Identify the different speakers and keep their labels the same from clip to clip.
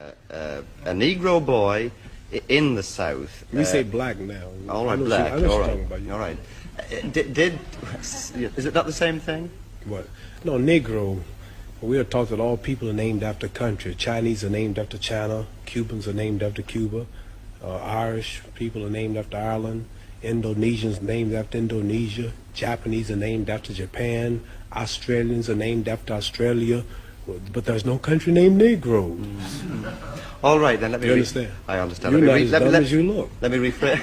Speaker 1: A Negro boy in the South.
Speaker 2: We say black now.
Speaker 1: All right, black. All right, all right. Is it not the same thing?
Speaker 2: What? No, Negro. We are taught that all people are named after country. Chinese are named after China. Cubans are named after Cuba. Irish people are named after Ireland. Indonesians named after Indonesia. Japanese are named after Japan. Australians are named after Australia. But there's no country named Negro.
Speaker 1: All right, then let me.
Speaker 2: You understand?
Speaker 1: I understand.
Speaker 2: You're not as dumb as you look.
Speaker 1: Let me rephrase.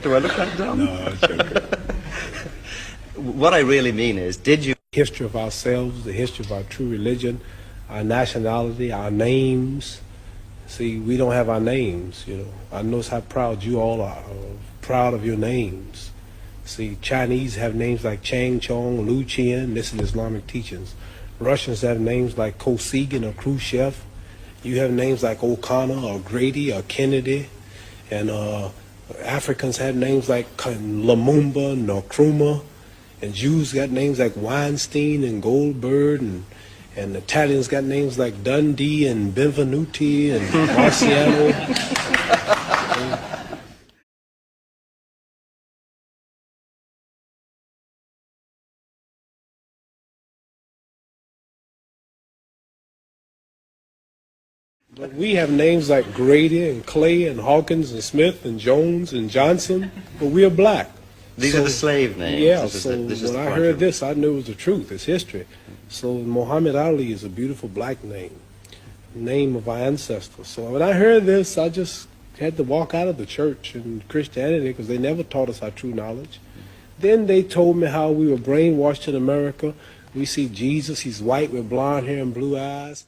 Speaker 1: Do I look that dumb?
Speaker 2: No, it's okay.
Speaker 1: What I really mean is, did you...
Speaker 2: History of ourselves, the history of our true religion, our nationality, our names. See, we don't have our names, you know. I notice how proud you all are, proud of your names. See, Chinese have names like Chang Chong, Lu Qian, this is Islamic teachings. Russians have names like Kosygin or Khrushchev. You have names like O'Connor or Grady or Kennedy. And Africans have names like Lumumba, Nkrumah. And Jews got names like Weinstein and Goldberg, and Italians got names like Dundee and Benvenuti and Marciano. But we have names like Grady and Clay and Hawkins and Smith and Jones and Johnson, but we are black.
Speaker 1: These are the slave names.
Speaker 2: Yeah,
Speaker 1: this
Speaker 2: so when I heard this, I knew it was the truth. It's history. So Muhammad Ali is a beautiful black name of our ancestors. So when I heard this, I just had to walk out of the church and Christianity because they never taught us our true knowledge. Then they told me how we were brainwashed in America. We see Jesus, he's white with blonde hair and blue eyes.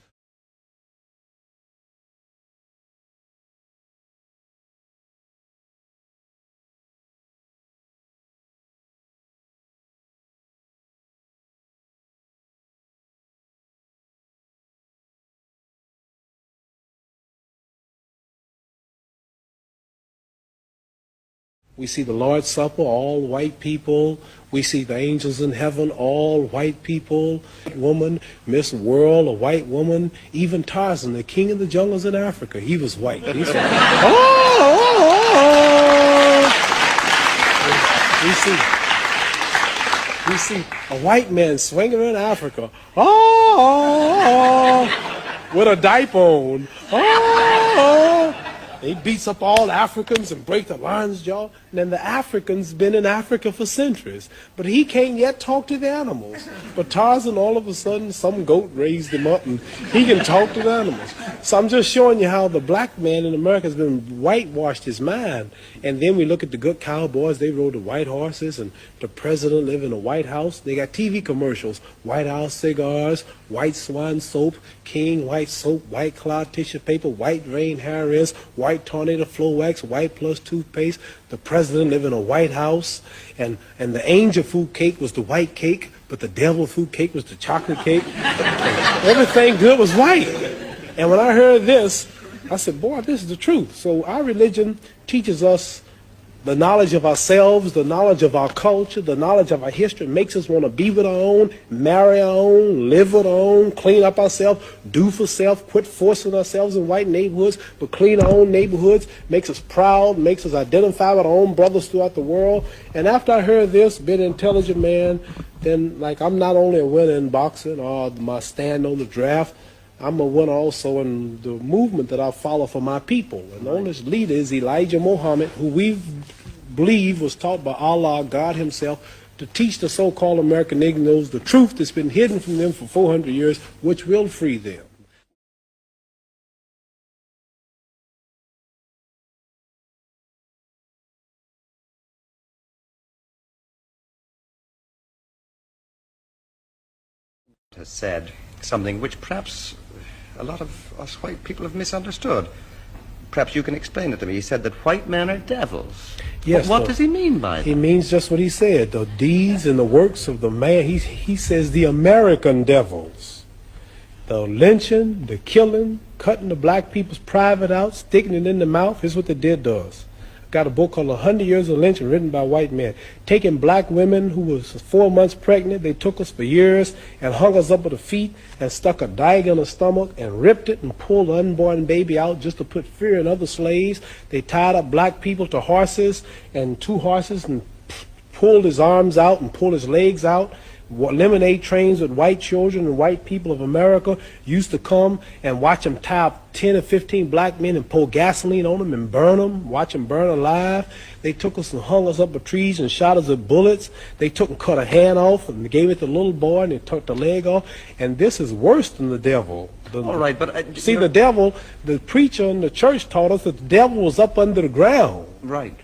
Speaker 2: We see the Lord's Supper, all white people. We see the angels in heaven, all white people. Woman, Miss World, a white woman. Even Tarzan, the king of the jungles in Africa, he was white. He said, We see a white man swinging in Africa, with a diaper on. He beats up all Africans and breaks the lion's jaw. And then the Africans been in Africa for centuries. But he can't yet talk to the animals. But Tarzan, all of a sudden, some goat raised him up and he can talk to the animals. So I'm just showing you how the black man in America has been whitewashed his mind. And then we look at the good cowboys. They rode the white horses, and the president lived in a White House. They got TV commercials, White House cigars, white swan soap, King white soap, white cloud tissue paper, white rain hair rinse, white tornado flow wax, white plus toothpaste. The president lived in a White House, and the angel food cake was the white cake, but the devil food cake was the chocolate cake. Everything good was white. And when I heard this, I said, boy, this is the truth. So our religion teaches us the knowledge of ourselves, the knowledge of our culture, the knowledge of our history, makes us want to be with our own, marry our own, live with our own, clean up ourselves, do for self, quit forcing ourselves in white neighborhoods, but clean our own neighborhoods, makes us proud, makes us identify with our own brothers throughout the world. And after I heard this, being an intelligent man, then like I'm not only a winner in boxing or my stand on the draft, I'm a winner also in the movement that I follow for my people. And the only leader is Elijah Muhammad, who we believe was taught by Allah, God himself, to teach the so-called American Negroes the truth that's been hidden from them for 400 years, which will free them.
Speaker 1: Has said something which perhaps a lot of us white people have misunderstood. Perhaps you can explain it to me. He said that white men are devils.
Speaker 2: Yes.
Speaker 1: What does he mean by that?
Speaker 2: He means just what he said, the deeds and the works of the man. He says the American devils. the lynching, the killing, cutting the black people's private out, sticking it in the mouth. Here's what they did to us. Got a book called 100 Years of Lynching written by white men. Taking black women who was 4 months pregnant, they took us for years and hung us up at the feet and stuck a dagger in the stomach and ripped it and pulled the unborn baby out just to put fear in other slaves. They tied up black people to horses and 2 horses and pulled his arms out and pulled his legs out. Lemonade trains with white children and white people of America used to come and watch them tie up 10 or 15 black men and pour gasoline on them and burn them, watch them burn alive. They took us and hung us up with trees and shot us with bullets. They took and cut a hand off and gave it to the little boy and they took the leg off. And this is worse than the devil.
Speaker 1: All right, but...
Speaker 2: see, the devil, the preacher in the church taught us that the devil was up under the ground.
Speaker 1: Right.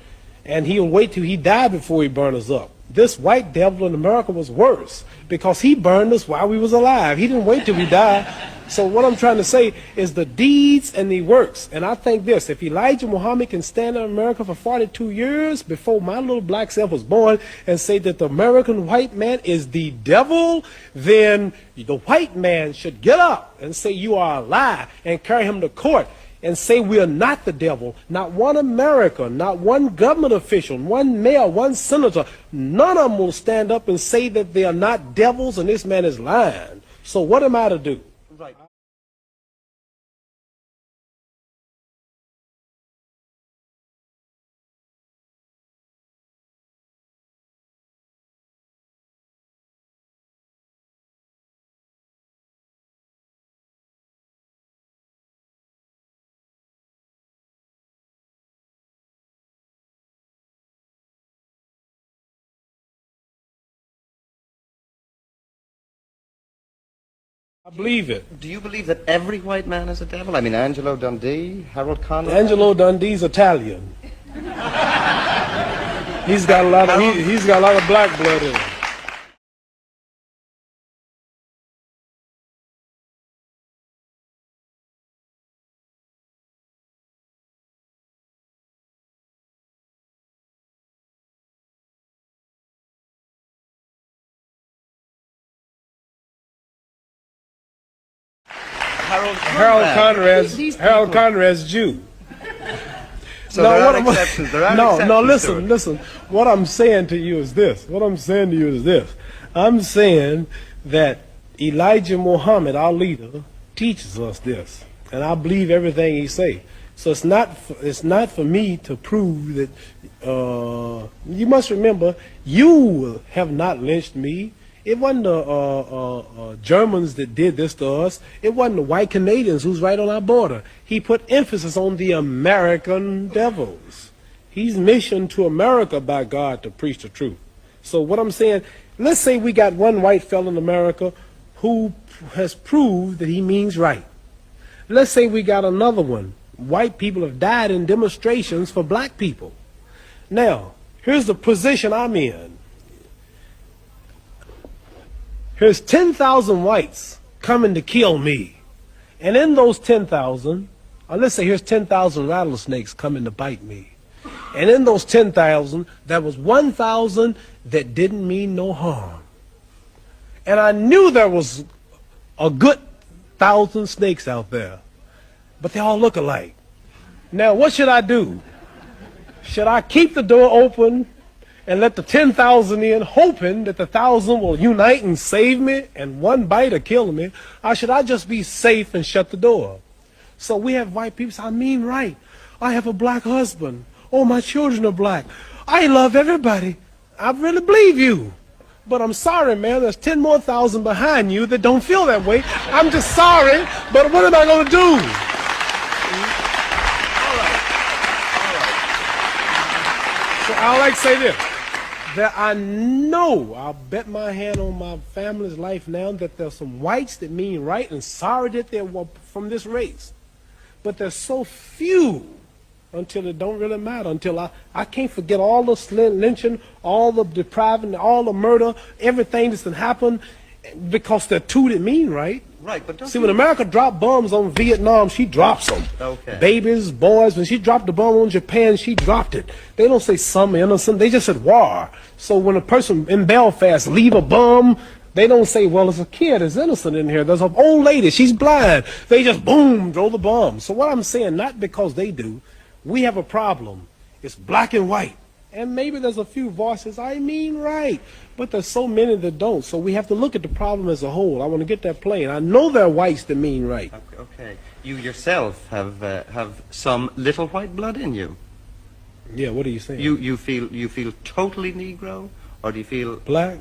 Speaker 2: And he'll wait till he died before he burn us up. This white devil in America was worse because he burned us while we was alive. He didn't wait till we died. So what I'm trying to say is the deeds and the works. And I think this, if Elijah Muhammad can stand in America for 42 years before my little black self was born and say that the American white man is the devil, then the white man should get up and say you are a lie and carry him to court and say we are not the devil. Not one American, not one government official, one mayor, one senator, none of them will stand up and say that they are not devils and this man is lying. So what am I to do?
Speaker 1: Right.
Speaker 2: I believe it.
Speaker 1: Do you believe that every white man is a devil? I mean, Angelo Dundee, Harold Conrad?
Speaker 2: Angelo Dundee's Italian. He's got a lot of black blood in him. Harold Conrad's Jew.
Speaker 1: So there are exceptions. There are exceptions.
Speaker 2: No, listen. What I'm saying to you is this. I'm saying that Elijah Muhammad, our leader, teaches us this, and I believe everything he say. So it's not for me to prove that. You must remember, you have not lynched me. It wasn't the Germans that did this to us. It wasn't the white Canadians who's right on our border. He put emphasis on the American devils. He's missioned to America by God to preach the truth. So what I'm saying, let's say we got one white fellow in America who has proved that he means right. Let's say we got another one. White people have died in demonstrations for black people. Now, here's the position I'm in. Here's 10,000 whites coming to kill me. And in those 10,000, or let's say here's 10,000 rattlesnakes coming to bite me. And in those 10,000, there was 1,000 that didn't mean no harm. And I knew there was a good 1,000 snakes out there. But they all look alike. Now, what should I do? Should I keep the door open and let the 10,000 in, hoping that the 1,000 will unite and save me and one bite will kill me? Or should I just be safe and shut the door? So we have white people say, I mean right. I have a black husband. Oh, my children are black. I love everybody. I really believe you. But I'm sorry, man, there's 10 more thousand behind you that don't feel that way. I'm just sorry, but what am I going to do? So I like to say this. That I know, I'll bet my hand on my family's life now, that there's some whites that mean right and sorry that they're from this race. But there's so few until it don't really matter, until I can't forget all the lynching, all the depriving, all the murder, everything that's happened, because there are two that mean right.
Speaker 1: Right, but
Speaker 2: see, when America dropped bombs on Vietnam, she drops them.
Speaker 1: Okay.
Speaker 2: Babies, boys, when she dropped the bomb on Japan, she dropped it. They don't say some innocent, they just said war. So when a person in Belfast leave a bomb They don't say, well, it's a kid, it's innocent in here. There's an old lady, she's blind. They just, boom, throw the bomb. So what I'm saying, not because they do, we have a problem. It's black and white. And maybe there's a few voices, I mean right, but there's so many that don't. So we have to look at the problem as a whole. I want to get that plain. I know there are whites that mean right.
Speaker 1: Okay. You yourself have some little white blood in you.
Speaker 2: Yeah, what are you saying?
Speaker 1: You feel totally Negro, or do you feel
Speaker 2: black?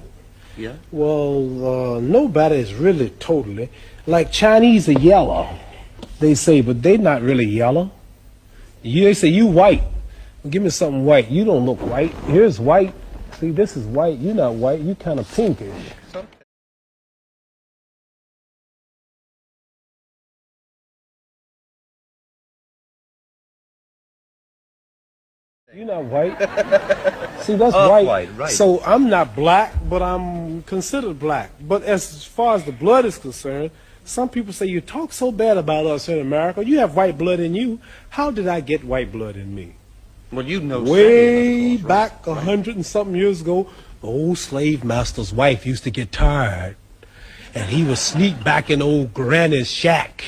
Speaker 1: Yeah.
Speaker 2: Well, nobody is really totally. Like Chinese are yellow, they say, but they're not really yellow. They say you white. Give me something white. You don't look white. Here's white. See, this is white. You're not white. You kind of pinkish. You're not white. See, that's white.
Speaker 1: Right.
Speaker 2: So I'm not black, but I'm considered black. But as far as the blood is concerned, some people say, you talk so bad about us in America. You have white blood in you. How did I get white blood in me?
Speaker 1: Well, you know,
Speaker 2: way back 100 and something years ago, the old slave master's wife used to get tired, and he would sneak back in old Granny's shack.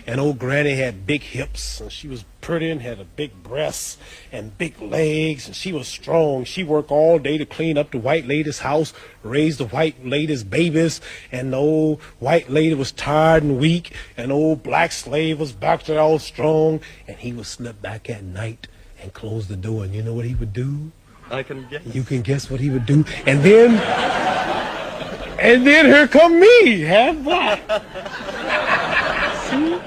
Speaker 2: And old Granny had big hips, and she was pretty and had a big breasts and big legs, and she was strong. She worked all day to clean up the white lady's house, raise the white lady's babies, and the old white lady was tired and weak, and old black slave was back there all strong, and he would slip back at night and close the door, and you know what he would do?
Speaker 1: I can guess.
Speaker 2: You can guess what he would do, and then here come me, half black. See?